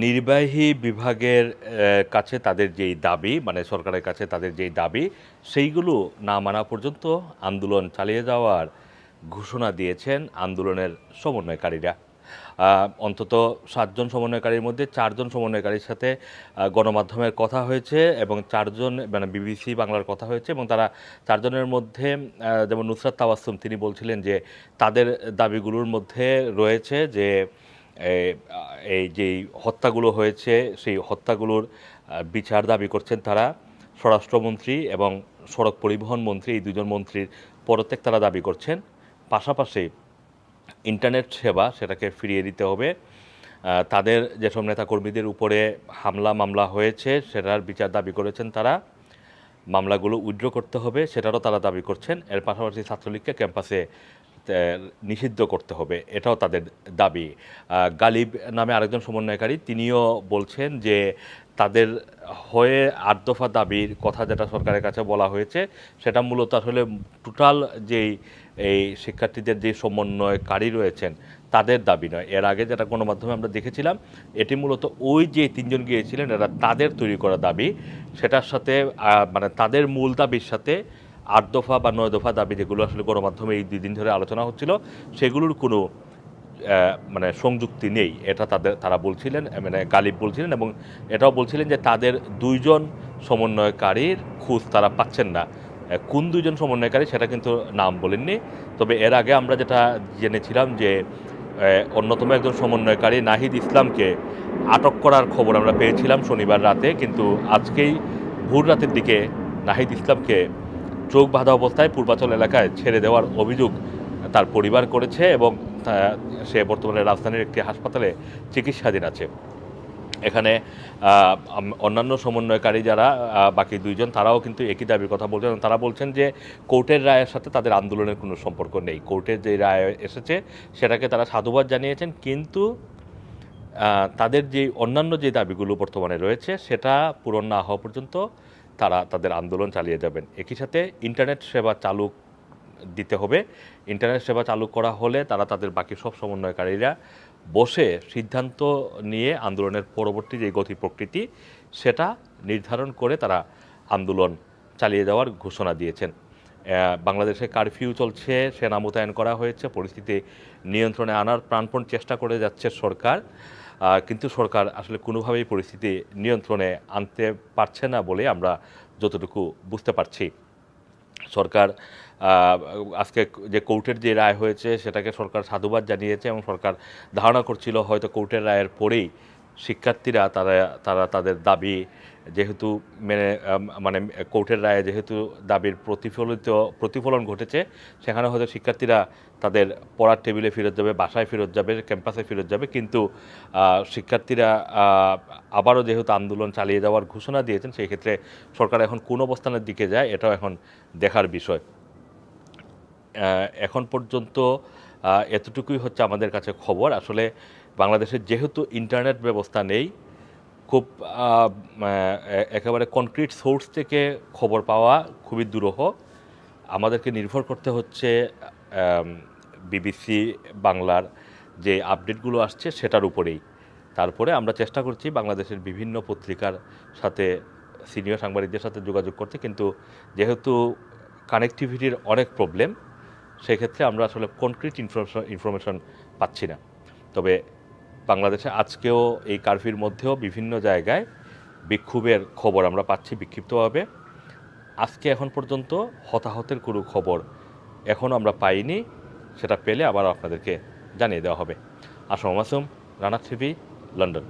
নির্বাহী বিভাগের কাছে তাদের যেই দাবি, মানে সরকারের কাছে তাদের যেই দাবি, সেইগুলো না মানা পর্যন্ত আন্দোলন চালিয়ে যাওয়ার ঘোষণা দিয়েছেন আন্দোলনের সমন্বয়কারীরা। অন্তত ৭ জন সমন্বয়কারীর মধ্যে ৪ জন সমন্বয়কারীর সাথে গণমাধ্যমের কথা হয়েছে এবং ৪ জন মানে বিবিসি বাংলার কথা হয়েছে এবং তারা ৪ জনের মধ্যে যেমন নুসরাত তাবাসসুম তিনি বলছিলেন যে তাদের দাবিগুলোর মধ্যে রয়েছে যে এই যেই হত্যাগুলো হয়েছে সেই হত্যাগুলোর বিচার দাবি করছেন তারা। স্বরাষ্ট্রমন্ত্রী এবং সড়ক পরিবহন মন্ত্রী এই দুজন মন্ত্রীর পদত্যাগ তারা দাবি করছেন। পাশাপাশি ইন্টারনেট সেবা সেটাকে ফিরিয়ে দিতে হবে। তাদের যেসব নেতাকর্মীদের উপরে হামলা মামলা হয়েছে সেটার বিচার দাবি করেছেন তারা। মামলাগুলো উইথড্র করতে হবে সেটারও তারা দাবি করছেন। এর পাশাপাশি ছাত্রলীগকে ক্যাম্পাসে নিষিদ্ধ করতে হবে, এটাও তাদের দাবি। গালিব নামে আরেকজন সমন্বয়কারী তিনিও বলছেন যে তাদের হয়ে ৮ দফা দাবির কথা যেটা সরকারের কাছে বলা হয়েছে সেটা মূলত আসলে টোটাল যেই এই শিক্ষার্থীদের যে সমন্বয়কারী রয়েছেন তাদের দাবি নয়। এর আগে যেটা গণমাধ্যমে আমরা দেখেছিলাম এটি মূলত ওই যে ৩ জন গিয়েছিলেন এরা তাদের তৈরি করা দাবি, সেটার সাথে মানে তাদের মূল দাবির সাথে ৮ দফা বা ৯ দফা দাবি যেগুলো আসলে গণমাধ্যমে এই ২ দিন ধরে আলোচনা হচ্ছিল সেগুলোর কোনো মানে সংযুক্তি নেই, এটা তারা বলছিলেন, মানে গালিব বলছিলেন এবং এটাও বলছিলেন যে তাদের ২ জন সমন্বয়কারীর খোঁজ তারা পাচ্ছেন না। কোন ২ জন সমন্বয়কারী সেটা কিন্তু নাম বলেননি। তবে এর আগে আমরা যেটা জেনেছিলাম যে অন্যতম একজন সমন্বয়কারী নাহিদ ইসলামকে আটক করার খবর আমরা পেয়েছিলাম শনিবার রাতে, কিন্তু আজকেই ভোর রাতের দিকে নাহিদ ইসলামকে চোখ বাঁধা অবস্থায় পূর্বাচল এলাকায় ছেড়ে দেওয়ার অভিযোগ তার পরিবার করেছে এবং সে বর্তমানে রাজধানীর একটি হাসপাতালে চিকিৎসাধীন আছে। এখানে অন্যান্য সমন্বয়কারী যারা বাকি ২ জন তারাও কিন্তু একই দাবির কথা বলছেন। তারা বলছেন যে কোর্টের রায়ের সাথে তাদের আন্দোলনের কোনো সম্পর্ক নেই। কোর্টের যে রায় এসেছে সেটাকে তারা সাধুবাদ জানিয়েছেন, কিন্তু তাদের যে অন্যান্য যে দাবিগুলো বর্তমানে রয়েছে সেটা পূরণ না হওয়া পর্যন্ত তারা তাদের আন্দোলন চালিয়ে যাবেন। একই সাথে ইন্টারনেট সেবা চালু দিতে হবে। ইন্টারনেট সেবা চালু করা হলে তারা তাদের বাকি সব সমন্বয়কারীরা বসে সিদ্ধান্ত নিয়ে আন্দোলনের পরবর্তী যে গতি প্রকৃতি সেটা নির্ধারণ করে তারা আন্দোলন চালিয়ে যাওয়ার ঘোষণা দিয়েছেন। বাংলাদেশে কারফিউ চলছে, সেনা মোতায়েন করা হয়েছে, পরিস্থিতি নিয়ন্ত্রণে আনার প্রাণপণ চেষ্টা করে যাচ্ছে সরকার, কিন্তু সরকার আসলে কোনোভাবেই পরিস্থিতি নিয়ন্ত্রণে আনতে পারছে না বলে আমরা যতটুকু বুঝতে পারছি। সরকার আজকে যে কোর্টের যে রায় হয়েছে সেটাকে সরকার সাধুবাদ জানিয়েছে এবং সরকার ধারণা করছিল হয়তো কোর্টের রায়ের পরেই শিক্ষার্থীরা তারা তাদের দাবি যেহেতু মানে কোর্টের রায়ে যেহেতু দাবির প্রতিফলন ঘটেছে সেখানে হয়তো শিক্ষার্থীরা তাদের পড়ার টেবিলে ফেরত যাবে, বাসায় ফেরত যাবে, ক্যাম্পাসে ফেরত যাবে, কিন্তু শিক্ষার্থীরা আবারও যেহেতু আন্দোলন চালিয়ে যাওয়ার ঘোষণা দিয়েছেন সেই ক্ষেত্রে সরকার এখন কোন অবস্থানের দিকে যায় এটাও এখন দেখার বিষয়। এখন পর্যন্ত এতটুকুই হচ্ছে আমাদের কাছে খবর। আসলে বাংলাদেশের যেহেতু ইন্টারনেট ব্যবস্থা নেই, খুব একেবারে কনক্রিট সোর্স থেকে খবর পাওয়া খুবই দুরূহ। আমাদেরকে নির্ভর করতে হচ্ছে বিবিসি বাংলার যে আপডেটগুলো আসছে সেটার উপরেই। তারপরে আমরা চেষ্টা করছি বাংলাদেশের বিভিন্ন পত্রিকার সাথে সিনিয়র সাংবাদিকদের সাথে যোগাযোগ করতে, কিন্তু যেহেতু কানেক্টিভিটির অনেক প্রবলেম সেক্ষেত্রে আমরা আসলে কনক্রিট ইনফরমেশন পাচ্ছি না। তবে বাংলাদেশে আজকেও এই কারফিউর মধ্যেও বিভিন্ন জায়গায় বিক্ষোভের খবর আমরা পাচ্ছি বিক্ষিপ্তভাবে। আজকে এখন পর্যন্ত হতাহতের কোনো খবর এখনও আমরা পাইনি, সেটা পেলে আবার আপনাদেরকে জানিয়ে দেওয়া হবে। Assam Masum, Rana TV, London.